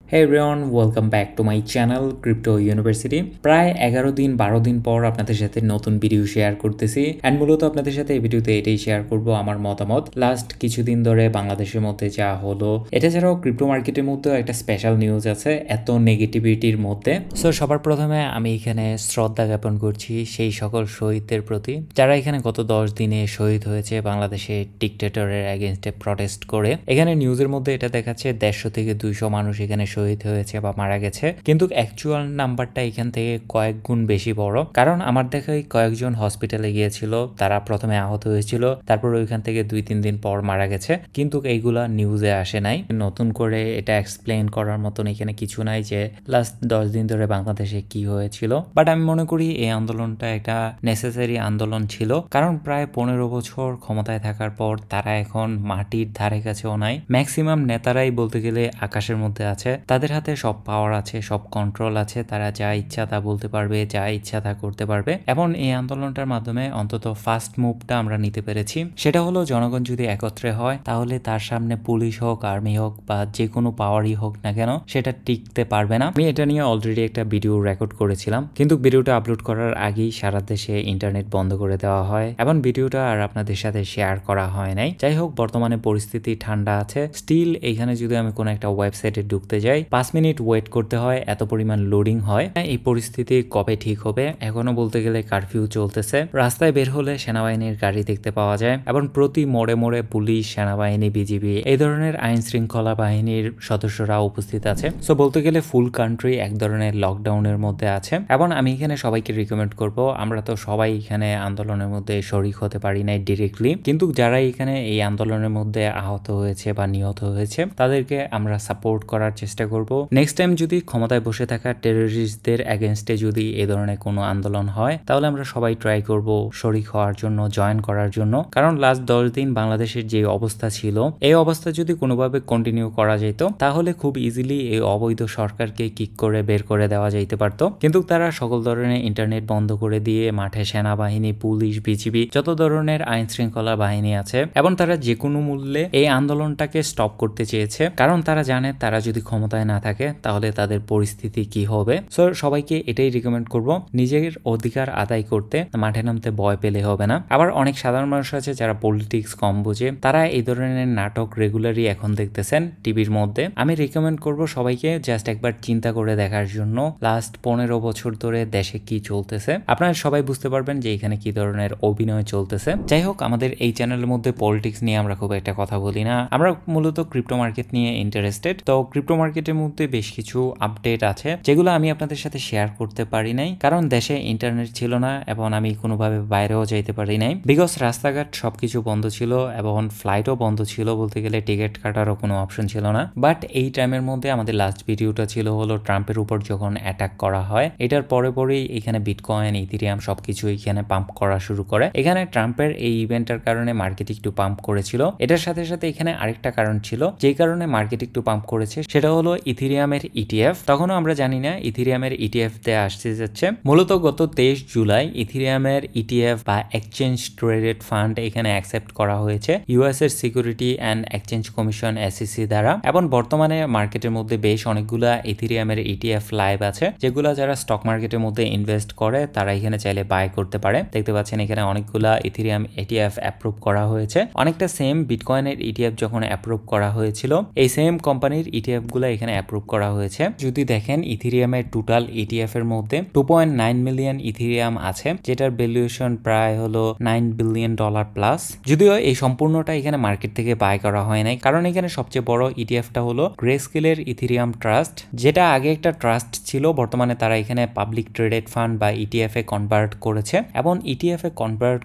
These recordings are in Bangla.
Hey everyone, welcome back to my channel Crypto University। প্রায় 11-12 দিন পর আপনাদের সাথে নতুন ভিডিও শেয়ার করতেছি এন্ড মূলত আপনাদের সাথে এই ভিডিওতে এটাই শেয়ার করব আমার মতামত লাস্ট কিছুদিন ধরে বাংলাদেশের মধ্যে যা হলো। এটা ছাড়াও ক্রিপ্টো মার্কেটের মধ্যে একটা স্পেশাল নিউজ আছে এত নেগেটিভিটির মধ্যে। সো সবার প্রথমে আমি এখানে শ্রদ্ধা জ্ঞাপন করছি সেই সকল শহীদদের প্রতি যারা এখানে গত 10 দিনে শহীদ হয়েছে বাংলাদেশের ডিক্টেটরের এগেইনস্টে প্রটেস্ট করে। এখানে নিউজের মধ্যে এটা দেখাচ্ছে 150 থেকে 200 মানুষ এখানে শহীদ হয়েছে বা মারা গেছে, কিন্তু অ্যাকচুয়াল নাম্বারটা এখান থেকে কয়েক গুণ বেশি বড়। কারণ আমার দেখাই কয়েকজন হসপিটালে গিয়েছিল, তারা প্রথমে আহত হয়েছিল, তারপর ওইখান থেকে 2-3 দিন পর মারা গেছে, কিন্তু এইগুলা নিউজে আসে নাই। নতুন করে এটা এক্সপ্লেন করার মতন এখানে কিছু নাই যে লাস্ট 10 দিন ধরে বাংলাদেশে কি হয়েছিল। বাট আমি মনে করি এই আন্দোলনটা একটা নেসেসারি আন্দোলন ছিল, কারণ প্রায় 15 বছর ক্ষমতায় থাকার পর তারা এখন মাটির ধারে কাছেও নাই। ম্যাক্সিমাম নেতারাই বলতে গেলে আকাশের মধ্যে আছে, তাদের হাতে সব পাওয়ার আছে, সব কন্ট্রোল আছে, তারা যা ইচ্ছা তা বলতে পারবে, যা ইচ্ছা তা করতে পারবে। এবং এই আন্দোলনটার মাধ্যমে অন্তত ফার্স্ট মুভটা আমরা নিতে পেরেছি, সেটা হলো জনগণ যদি একত্রে হয় তাহলে তার সামনে পুলিশ হোক, আর্মি হোক বা যে কোনো পাওয়ারই হোক না কেন সেটা টিকতে পারবে না। আমি এটা নিয়ে অলরেডি একটা ভিডিও রেকর্ড করেছিলাম, কিন্তু ভিডিওটা আপলোড করার আগেই সারা দেশে ইন্টারনেট বন্ধ করে দেওয়া হয় এবং ভিডিওটা আর আপনাদের সাথে শেয়ার করা হয় নাই। যাই হোক, বর্তমানে পরিস্থিতি ঠান্ডা আছে। স্টিল এইখানে যদি আমি কোনো একটা ওয়েবসাইটে ঢুকতে যাই 5 মিনিট ওয়েট করতে হয়, এত পরিমাণ লোডিং হয়। এই পরিস্থিতি কবে ঠিক হবে? এখনো বলতে গেলে কারফিউ চলতেছে। রাস্তায় বের হলে সেনাবাহিনীর গাড়ি দেখতে পাওয়া যায় এবং প্রতি মোড়ে মোড়ে পুলিশ, সেনাবাহিনী, বিজিবি এই ধরনের আইন শৃঙ্খলা বাহিনীর সদস্যরা উপস্থিত আছে। সো বলতে গেলে ফুল কান্ট্রি এক ধরনের লকডাউনের মধ্যে আছে। এবং আমি এখানে সবাইকে রিকমেন্ড করব, আমরা তো সবাই এখানে আন্দোলনের মধ্যে শরিক হতে পারি নাই ডিরেক্টলি, কিন্তু যারা এখানে এই আন্দোলনের মধ্যে আহত হয়েছে বা নিহত হয়েছে তাদেরকে আমরা সাপোর্ট করার চেষ্টা করব। নেক্সট টাইম যদি ক্ষমতায় বসে থাকা টেররিস্টদের এগেনস্টে যদি এই ধরনের কোনো আন্দোলন হয় তাহলে আমরা সবাই ট্রাই করব শরিক হওয়ার জন্য, জয়েন করার জন্য। কারণ লাস্ট 10 দিন বাংলাদেশের যে অবস্থা ছিল, এই অবস্থা যদি কোনোভাবে কন্টিনিউ করা যেত তাহলে খুব ইজিলি এই অবৈধ সরকারকে কিক করে বের করে দেওয়া যাইতে পারত। কিন্তু তারা সকল ধরনের ইন্টারনেট বন্ধ করে দিয়ে মাঠে সেনাবাহিনী, পুলিশ, বিজিবি যত ধরনের আইন শৃঙ্খলা বাহিনী আছে এবং তারা যে কোনো মূল্যে এই আন্দোলনটাকে স্টপ করতে চেয়েছে, কারণ তারা জানে তারা যদি ক্ষমতায় না থাকে তাহলে তাদের পরিস্থিতি কি হবে। সো সবাইকে এটাই রিকমেন্ড করব, নিজের অধিকার আদায় করতে মাঠে নামতে ভয় পেলে হবে না। আবার অনেক সাধারণ মানুষ আছে যারা পলিটিক্স কম বোঝে, তারা এই ধরনের নাটক রেগুলারই এখন দেখতেছেন টিভির মধ্যে। আমি রিকমেন্ড করব সবাইকে জাস্ট একবার চিন্তা করে দেখার জন্য লাস্ট 15 বছর ধরে দেশে কি চলতেছে। আপনারা সবাই বুঝতে পারবেন যে এখানে কি ধরনের অভিনয় চলতেছে। যাই হোক, আমাদের এই চ্যানেলের মধ্যে পলিটিক্স নিয়ে আমরা খুব একটা কথা বলি না, আমরা মূলত ক্রিপ্টো মার্কেট নিয়ে ইন্টারেস্টেড। তো ক্রিপ্টো মার্কেটের মধ্যে বেশ কিছু আপডেট আছে যেগুলো আমি আপনাদের সাথে শেয়ার করতে পারি নাই, কারণ দেশে ইন্টারনেট ছিল না এবং আমি কোনোভাবে বাইরেও যাইতে পারি নাই, বিকজ রাস্তাঘাট সবকিছু বন্ধ ছিল এবং ফ্লাইটও বন্ধ ছিল, বলতে গেলে টিকিট কাটারও কোনো অপশন ছিল না। বাট এই টাইমের মধ্যে আমাদের লাস্ট ভিডিওটা ছিল হলো ট্রাম্পের উপর যখন অ্যাটাক করা হয়, এটার পরে পরেই এখানে বিটকয়েন, ইথেরিয়াম সবকিছু এখানে পাম্প করা শুরু করে। এখানে ট্রাম্পের এই ইভেন্টের কারণে মার্কেট একটু পাম্প করেছিল। এটার সাথে সাথে এখানে আরেকটা কারণ ছিল যেই কারণে মার্কেট একটু পাম্প করেছে, সেটা হলো ইথেরিয়ামের ইটিএফ। তখনও আমরা জানি না ইথেরিয়ামের ইটিএফ তে আসতে যাচ্ছে। মূলত গত 23 জুলাই ইথেরিয়ামের ইটিএফ বা এক্সচেঞ্জ ট্রেডেড ফান্ড এখানে অ্যাকসেপ্ট করা হয়েছে ইউএস এর security and exchange commission SEC দ্বারা। এবং বর্তমানে মার্কেটের মধ্যে বেশ অনেকগুলা ইথেরিয়ামের ইটিএফ লাইভ আছে, যেগুলা যারা স্টক মার্কেটের মধ্যে ইনভেস্ট করে তারা এখানে চাইলে বাই করতে পারে। দেখতে পাচ্ছেন এখানে অনেকগুলা ইথেরিয়াম ETF অ্যাপ্রুভ করা হয়েছে, অনেকটা সেম বিটকয়েনের ETF যখন অ্যাপ্রুভ করা হয়েছিল এই সেম কোম্পানির ETF গুলা এখানে অ্যাপ্রুভ করা হয়েছে। যদি দেখেন ইথেরিয়ামের টোটাল ETF এর মধ্যে 2.9 মিলিয়ন ইথেরিয়াম আছে, যেটার ভ্যালুয়েশন প্রায় হলো $9 বিলিয়ন প্লাস। যদিও এই সম্পূর্ণটা এখানে মার্কেট থেকে বাই করা হয় নাই, কারণ এখানে সবচেয়ে বড় ইটিএফটা হলো গ্রেস্কেলের ইথেরিয়াম ট্রাস্ট, যেটা আগে একটা ট্রাস্ট ছিল, বর্তমানে তারা এখানে পাবলিক ট্রেডেড ফান্ড বা ETF এ কনভার্ট করেছে। এবং ETF এ কনভার্ট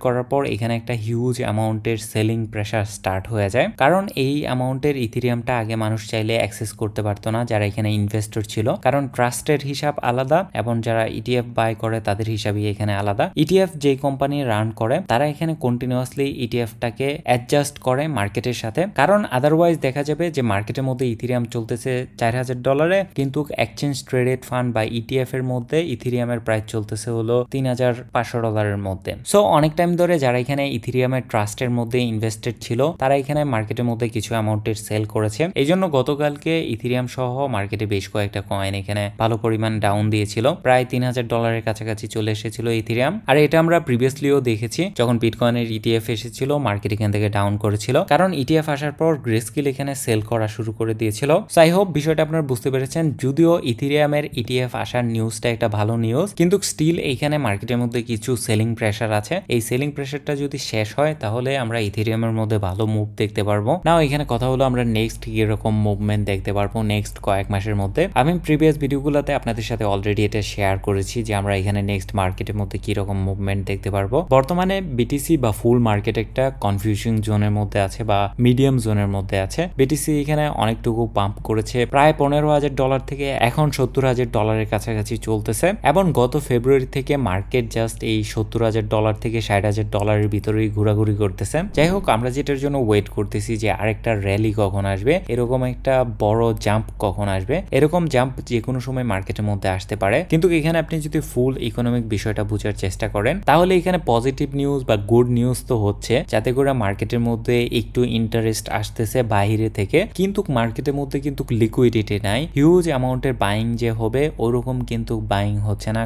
করার পর এখানে একটা হিউজ অ্যামাউন্টের সেলিং প্রেসার স্টার্ট হয়ে যায়, কারণ এই অ্যামাউন্টের ইথেরিয়ামটা আগে মানুষ চাইলে অ্যাক্সেস করতে পারতো না যারা এখানে ইনভেস্টর ছিল, কারণ ট্রাস্টের হিসাব আলাদা এবং যারা ETF বাই করে তাদের হিসাবই এখানে আলাদা। ETF যে কোম্পানি রান করে তারা এখানে কন্টিনিউয়াসলি ইটিএফটাকে অ্যাডজাস্ট করে মার্কেটের সাথে, কারণ আদারওয়াইজ দেখা যাবে যে মার্কেটের মধ্যে ইথেরিয়াম চলতেছে $4000, কিন্তু এক্সচেঞ্জ ট্রেডেড ফান্ড বা ETF এর মধ্যে ইথেরিয়ামের প্রাইস চলতেছে হলো $3500 মধ্যে। সো অনেক টাইম ধরে যারা এখানে ইথেরিয়ামের ট্রাস্টের মধ্যে ইনভেস্টেড ছিল তারা এখানে মার্কেটের মধ্যে কিছু অ্যামাউন্টের সেল করেছে হয়েছে। এই জন্য গতকালকে ইথেরিয়াম সহ মার্কেটে বেশ কয়েকটা কয়েন এখানে ভালো পরিমাণ ডাউন দিয়েছিল, প্রায় $3000 কাছাকাছি চলে এসেছিল ইথেরিয়াম। আর এটা আমরা প্রিভিয়াসলিও দেখেছি, যখন বিটকয়েনের ইটিএফ এসেছিল মার্কেট এখান থেকে ডাউন করেছিল, কারণ ইটিএফ আসার পর গ্রেস্কেল এখানে সেল করা শুরু করে দিয়েছিল। সো আই হোপ বিষয়টা আপনারা বুঝতে পেরেছেন। যদিও ইথেরিয়ামের ইটিএফ আসার নিউজটা একটা ভালো নিউজ, কিন্তু স্টিল এইখানে মার্কেটের মধ্যে কিছু সেলিং প্রেসার আছে। এই সেলিং প্রেসারটা যদি শেষ হয় তাহলে আমরা ইথেরিয়ামের মধ্যে ভালো মুভ দেখতে পারবো। নাও এখানে কথা হলো আমরা নেক্সট কিরকম মুভমেন্ট দেখতে পারবো নেক্সট কয়েক মাসের মধ্যে। আমি প্রিভিয়াস ভিডিওগুলোতে আপনাদের সাথে অলরেডি এটা শেয়ার করেছি যে আমরা এখানে নেক্সট মার্কেটের মধ্যে কিরকম মুভমেন্ট দেখতে পারবো। বর্তমানে বিটিসি বা ফুল মার্কেট একটা কনফিউশন জোনের মধ্যে আছে বা মিডিয়াম জোনের মধ্যে আছে। বিটিসি এখানে অনেকটুকু পাম্প করেছে, প্রায় $15,000 থেকে এখন $70,000 কাছাকাছি চলতেছে, এবং গত ফেব্রুয়ারি থেকে মার্কেট জাস্ট এই $70,000 থেকে $60,000 ভিতরেই ঘোরাঘুরি করতেছে। যাই হোক, আমরা যেটার জন্য ওয়েট করতেছি যে আরেকটা র্যালি কখন আসবে, এরকম একটা বড় জাম্প কখন আসবে। এরকম জাম্প যে কোনো সময় মার্কেটের মধ্যে আসতে পারে, কিন্তু এখানে আপনি যদি ফুল ইকোনমিক বিষয়টা বোঝার চেষ্টা করেন তাহলে এখানে পজিটিভ নিউজ বা গুড নিউজ তো হচ্ছে, যাতে করে মার্কেটের মধ্যে একটু ইন্টারেস্ট আসতেছে বাইরে থেকে, কিন্তু মার্কেটের মধ্যে কিন্তু লিকুইডিটি নাই। হিউজ অ্যামাউন্টের বাইং যে হবে ওরকম কিন্তু বাইং হচ্ছে না।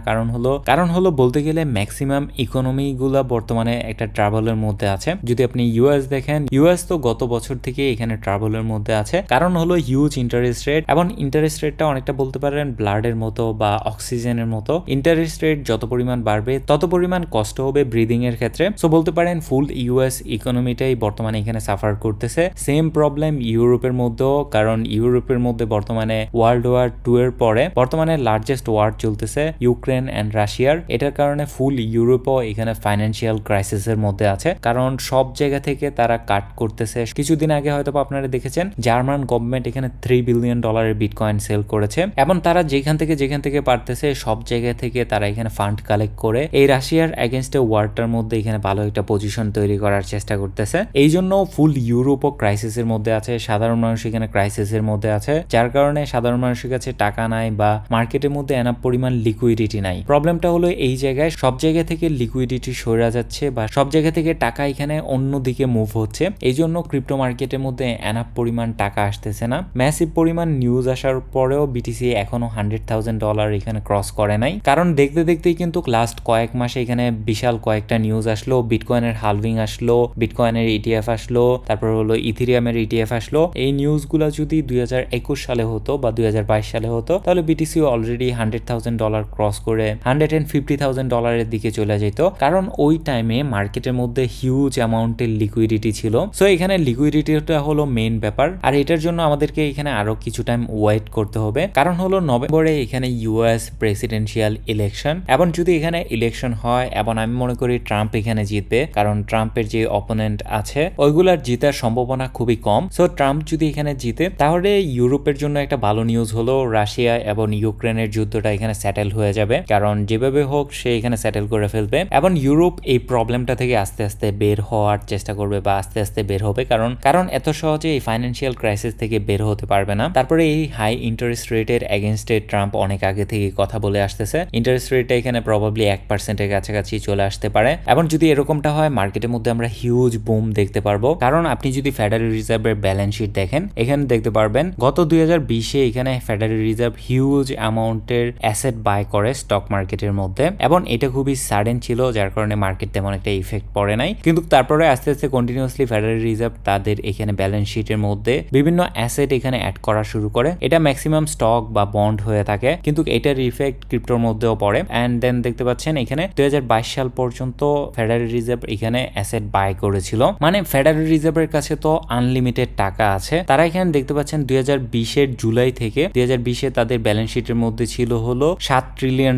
কারণ হলো বলতে গেলে ম্যাক্সিমাম ইকোনমি গুলা বর্তমানে একটা ট্রাভেলের মধ্যে আছে। যদি আপনি ইউএস দেখেন, ইউএস তো গত বছর থেকে এখানে ট্রাভেলের মধ্যে আছে, কারণ হলো হিউজ ইন্টারেস্ট রেট, এবং ইন্টারেস্ট রেটটা অনেকটা বলতে পারেন ব্লাডের মতো বা অক্সিজেনের মতো। ইন্টারেস্ট রেট যত পরিমাণ বাড়বে তত পরিমাণ কষ্ট হবে ব্রিদিং এর ক্ষেত্রে। সো বলতে পারেন ফুল ইউএস ইকোনমিটাই বর্তমানে এখানে সাফার করতেছে। সেম প্রবলেম ইউরোপের মধ্যেও, কারণ ইউরোপের মধ্যে বর্তমানে ওয়ার্ল্ড ওয়ার 2 এর পরে বর্তমানে লার্জেস্ট ওয়ার চলতেছে ইউক্রেন এন্ড রাশিয়ার। এটার কারণে ফুল ইউরোপও এখানে ফাইন্যান্সিয়াল ক্রাইসিসের মধ্যে আছে, কারণ সব জায়গা থেকে তারা কাট করতেছে। কিছুদিন আগে হয়তো আপনারা দেখেছেন জার্মান গভর্নমেন্ট এখানে $3 বিলিয়ন বিটকয়েন সেল করেছে, এবং তারা যেখান থেকে পারতেছে সব জায়গা থেকে তারা এখানে ফান্ড কালেক্ট করে এই রাশিয়ার এগেনস্টে ওয়ারটার মধ্যে এখানে ভালো একটা পজিশন তৈরি করার চেষ্টা করতেছে। এই জন্য ফুল ইউরোপও ক্রাইসিসের মধ্যে আছে, সাধারণ মানুষ এখানে ক্রাইসিসের মধ্যে আছে, যার কারণে সাধারণ মানুষের কাছে টাকা নাই বা মার্কেটের মধ্যে এনাফ পরিমাণ লিকুইডিটি নাই। প্রবলেমটা হলো এই জায়গায় সব জায়গা থেকে লিকুইডিটি সরে যাচ্ছে বা সব জায়গা থেকে টাকা এখানে অন্যদিকে মুভ হচ্ছে। এই জন্য ক্রিপ্টো মার্কেটের মধ্যে এনাফ পরিমাণ টাকা আসতেছে না। ম্যাসিভ পরিমাণ নিউজ আসার পরেও বিটিসি এখনো $100,000 এখানে ক্রস করে নাই, কারণ দেখতেই কিন্তু লাস্ট কয়েক মাসে এখানে বিশাল কয়েকটা নিউজ আসলো। বিটকয়েনের হালভিং আসলো, বিটকয়েনের ইটিএফ আসলো, তারপর হলো ইথেরিয়ামের ইটিএফ আসলো। এই নিউজগুলো যদি 2021 সালে হতো বা 2022 সালে হতো তাহলে বিটিসি অলরেডি $100,000 ক্রস করে $150,000 এর দিকে চলে যেত, কারণ ওই টাইমে মার্কেটের মধ্যে হিউজ অ্যামাউন্টের লিকুইডিটি ছিল। সো এখানে লিকুইডিটিটা হলো মেইন ব্যাপার, আর এটার জন্য আমাদেরকে এখানে আরো কিছু টাইম ওয়েট করতে হবে, কারণ হলো নভেম্বরে এখানে ইউএস প্রেসিডেন্সিয়াল ইলেকশন, এবং যদি এখানে ইলেকশন হয় এবং আমি মনে করি ট্রাম্প এখানে জিতবে, কারণ ট্রাম্পের যে অপোনেন্ট আছে ওইগুলার জিতার সম্ভাবনা খুবই কম। সো ট্রাম্প যদি এখানে জিতে তাহলে ইউরোপের জন্য একটা ভালো নিউজ হলো রাশিয়া এবং ইউক্রেনের যুদ্ধটা এখানে সেটেল হয়ে যাবে, কারণ যেভাবে হোক সে এখানে সেটেল করে ফেলবে, এবং ইউরোপ এই প্রবলেমটা থেকে আস্তে আস্তে বের হওয়ার চেষ্টা করবে বা আস্তে আস্তে বের হবে, কারণ এত সহজে এই ফাইন্যান্সিয়াল ক্রাইসিস থেকে বের হতে পারবে না। তারপরে এই হাই ইন্টারেস্ট রেটের এগেনস্টে ট্রাম্প অনেক আগে থেকে কথা বলে আসতেছে। ইন্টারেস্ট রেটটা এখানে প্রবাবলি 1% কাছাকাছি চলে আসতে পারে, এবং যদি এরকমটা হয় মার্কেটের মধ্যে আমরা হিউজ বুম দেখতে পারবো। কারণ আপনি যদি ফেডারেল রিজার্ভের ব্যালেন্স শিট দেখেন এখানে দেখতে পারবেন গত 2020-এ এখানে ফেডারেল রিজার্ভ হিউজ অ্যামাউন্টের অ্যাসেট বাই করে স্টক মার্কেটের মধ্যে, এবং এটা খুবই সাডেন ছিল, যার কারণে মার্কেট তেমন একটা ইফেক্ট পড়ে নাই। কিন্তু তারপরে আস্তে আস্তে কন্টিনিউয়াসলি ফেডারেল রিজার্ভ তাদের এখানে ব্যালেন্স শিটের মধ্যে বিভিন্ন অ্যাসেট এখানে অ্যাড করা শুরু করে। এটা ম্যাক্সিমাম স্টক বা বন্ড হয়ে থাকে, কিন্তু এটার ইফেক্ট ক্রিপ্টোর মধ্যেও পড়ে। অ্যান্ড দেন দেখতে পাচ্ছেন এখানে 2022 সাল পর্যন্ত ফেডারেল রিজার্ভ এখানে অ্যাসেট বাই করেছিল, মানে ফেডারেল রিজার্ভের কাছে তো আনলিমিটেড টাকা আছে। তারা এখানে দেখতে পাচ্ছেন 2020-এর জুলাই থেকে 2020-এ তাদের ব্যালেন্স শিটের মধ্যে ছিল হলো $7 ট্রিলিয়ন,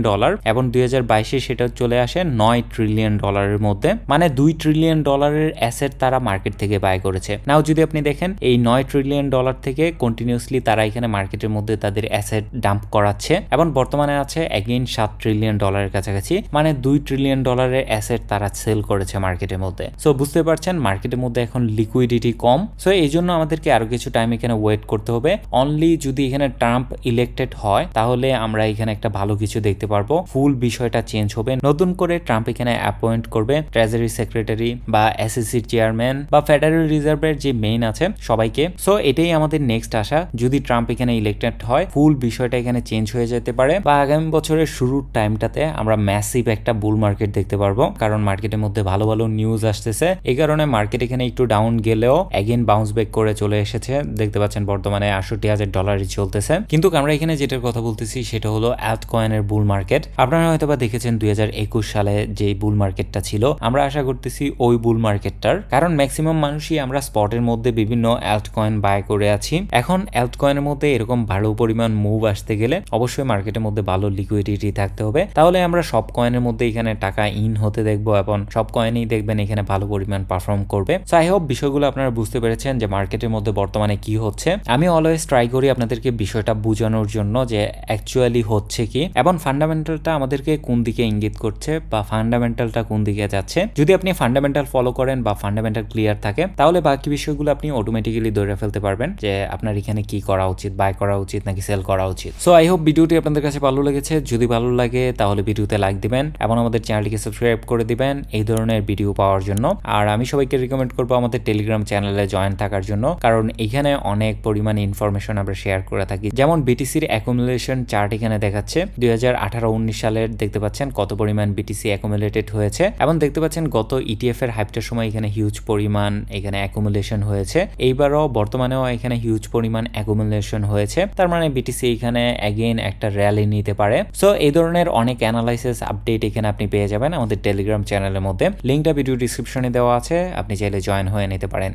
এবং 2022-এ সেটা চলে আসে $9 ট্রিলিয়ন মধ্যে, মানে $2 ট্রিলিয়ন অ্যাসেট তারা মার্কেট থেকে বাই করেছে। নাও যদি আপনি দেখেন এই $9 ট্রিলিয়ন থেকে কন্টিনিউয়াসলি তারা এখানে মার্কেটের মধ্যে তাদের অ্যাসেট ডাম্প করাচ্ছে, এবং বর্তমানে আছে এগেইন $7 ট্রিলিয়ন কাছাকাছি, মানে $2 ট্রিলিয়ন অ্যাসেট তারা সেল করেছে মার্কেটের মধ্যে। সো বুঝতে পারছেন মার্কেটের মধ্যে এখন লিকুইডিটি কম। সো এই জন্য আমাদেরকে আরো কিছু টাইম এখানে ওয়েট করতে হবে। অনলি যদি এখানে ট্রাম্প ইলেক্টেড হয় তাহলে আমরা এখানে একটা ভালো কিছু দেখতে পারবো, ফুল বিষয়টা চেঞ্জ হবে। নতুন করে ট্রাম্প এখানে অ্যাপয়েন্ট করবে ট্রেজারি সেক্রেটারি বা এসএসসির চেয়ারম্যান বা ফেডারেল রিজার্ভের যে মেইন আছে সবাইকে। সো সো এটাই আমাদের নেক্সট আশা, যদি ট্রাম্প এখানে ইলেক্টেড হয় ফুল বিষয়টা এখানে চেঞ্জ হয়ে যেতে পারে, বা আগামী বছরের শুরুর টাইমটাতে আমরা ম্যাসিভ একটা বুল মার্কেট দেখতে পারবো, কারণ মার্কেটের মধ্যে ভালো ভালো নিউজ আসতেছে। এই কারণে মার্কেট এখানে একটু ডাউন গেলেও এগেন বাউন্স ব্যাক করে চলে এসেছে। দেখতে পাচ্ছেন বর্তমানে $৬৮,০০০ চলতেছে। কিন্তু আমরা এখানে যেটার কথা বলতেছি সেটা হলো অ্যাল্ট কয়েনের বুল মার্কেট। আপনারা হয়তো বা দেখেছেন 2021 সালে যে বুল মার্কেটটা ছিল, আমরা আশা করতেছি ওই বুল মার্কেটটার, কারণ ম্যাক্সিমাম মানুষই আমরা স্পটের মধ্যে বিভিন্ন অ্যাল্ট কয়েন বাই করে আছি। এখন অ্যাল্ট কয়েনের মধ্যে এরকম ভালো পরিমাণ মুভ আসতে গেলে অবশ্যই মার্কেটের মধ্যে ভালো লিকুইডিটি থাকতে হবে, তাহলে আমরা সব কয়েনের মধ্যে এখানে টাকা ইন হতে দেখবো এবং সব কয়েনই দেখবেন এখানে ভালো পরিমাণ পারফর্ম করবে। সো আই হোপ বিষয়গুলো আপনারা বুঝতে পেরেছেন যে মার্কেটের মধ্যে বর্তমানে কি হচ্ছে। আমি অলওয়েজ ট্রাই করি আপনাদেরকে বিষয়টা বোঝানোর জন্য যে অ্যাকচুয়ালি হচ্ছে কি এবং ফান্ডামেন্টালটা আমাদেরকে কোন দিকে ইঙ্গিত করছে বা ফান্ডামেন্টালটা কোন দিকে যাচ্ছে। যদি আপনি ফান্ডামেন্টাল ফলো করেন বা ফান্ডামেন্টাল ক্লিয়ার থাকে, তাহলে বাকি বিষয়গুলো আপনি অটোমেটিক্যালি ধরে ফেলতে পারবেন যে আপনার এখানে কি করা উচিত, বাই করা উচিত নাকি সেল করা উচিত। সো আই হোপ ভিডিওটি আপনাদের কাছে ভালো লেগেছে। যদি ভালো লাগে তাহলে ভিডিওতে লাইক দিবেন এবং আমাদের চ্যানেলটিকে সাবস্ক্রাইব করে দিবেন এই ধরনের ভিডিও পাওয়ার জন্য। আর আমি সবাইকে রিকমেন্ড করবো আমাদের টেলিগ্রাম চ্যানেলে জয়েন থাকার জন্য, কারণ এখানে অনেক পরিমাণে ইনফরমেশন আমরা শেয়ার করে থাকি। যেমন বিটিসির অ্যাকুমুলেশন চার্ট এখানে দেখাচ্ছে 2018-19 সালের, দেখতে পাচ্ছেন কত পরিমাণ বিটিসি অ্যাকুমুলেটেড হয়েছে এবং দেখতে পাচ্ছেন গত ইটিএফ এর হাইপটার সময় এখানে হিউজ পরিমাণ এখানে অ্যাকুমুলেশন হয়েছে। এইবারও বর্তমানেও এখানে হিউজ পরিমাণ অ্যাকুমুলেশন হয়েছে, তার মানে বিটিসি এখানে অ্যাগেন একটা র্যালি নিতে পারে। সো এই ধরনের অনেক অ্যানালাইসিস আপডেট এখানে আপনি পেয়ে যাবেন আমাদের টেলিগ্রাম চ্যানেলের মধ্যে। লিঙ্কটা ভিডিও ডিসক্রিপশনে দেওয়া আছে, আপনি চাইলে জয়েন হয়ে নিতে পারেন।